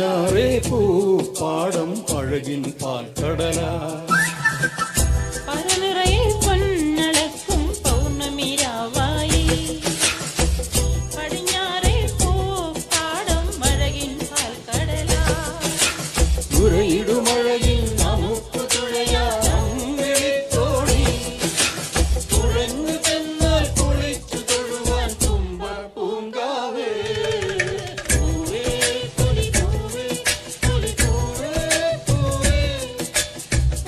പടിഞ്ഞാറേ പൂപ്പാടം അഴകിൻ പാൽക്കടലാ പരനിറയെ പൊന്നളക്കും പൗർണമിരാവായി പടിഞ്ഞാറേ പൂപ്പാടം അഴകിൻ പാൽക്കടലാ ഉരയിടുമഴകിൽ നമുക്ക് തുഴയാം വെളിത്തോണി തുഴഞ്ഞു ചെന്നാൽ കുളിച്ചു തൊഴുവാൻ തുമ്പ പൂങ്കാവേ പൂവേ കൊടി പൂവേ കൊടി പൂവേ പൂവേ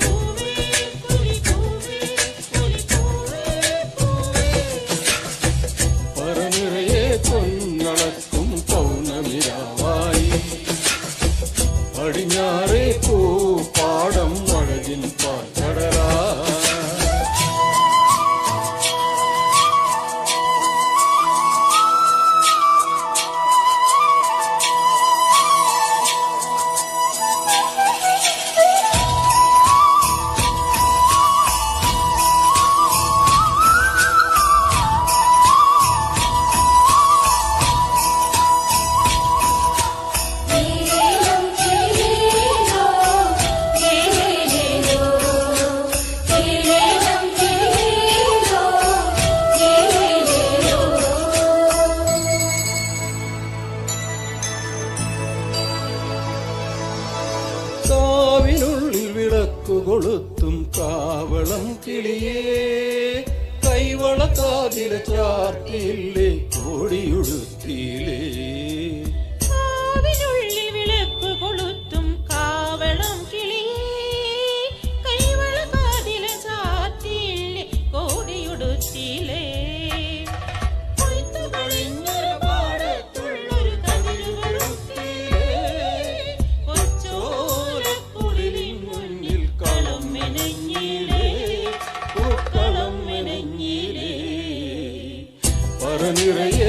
പൂവേ കൊടി പൂവേ കൊടി പൂവേ പൂവേ പറനിറയെ പൊന്നളക്കും പൗർണമിരാവായി പടിഞ്ഞാറേ പൂപ്പാടം അഴകിൻ പാൽക്കടലാ നീലേലം നീലേലോ നീലേലോ നീലേലം നീലേലോ നീലേലോ കാവിനുള്ളിൽ വിളക്കു കൊളുത്തും കാവളം കിളിയേ കൈവള കാതില ചാർത്തിയില്ലേ കോടിയുടുത്തിയില്ലേ കാവിനുള്ളിൽ വിളക്ക് കൊളുത്തും കാവളം കിളിയേ കൈവള കാതില ചാർത്തിയില്ലേ കോടിയുടുത്തിയില്ലേ കൊയ്ത്തുകളിഞ്ഞൊരു പാടത്തുള്ളൊരു കതിരുകളുത്തിയില്ലേ കൊച്ചോലക്കുളിലിൻ മുന്നിൽ കളം മെനഞ്ഞില്ലേ പൂക്കളം മെനഞ്ഞില്ലേ പറനിറയെ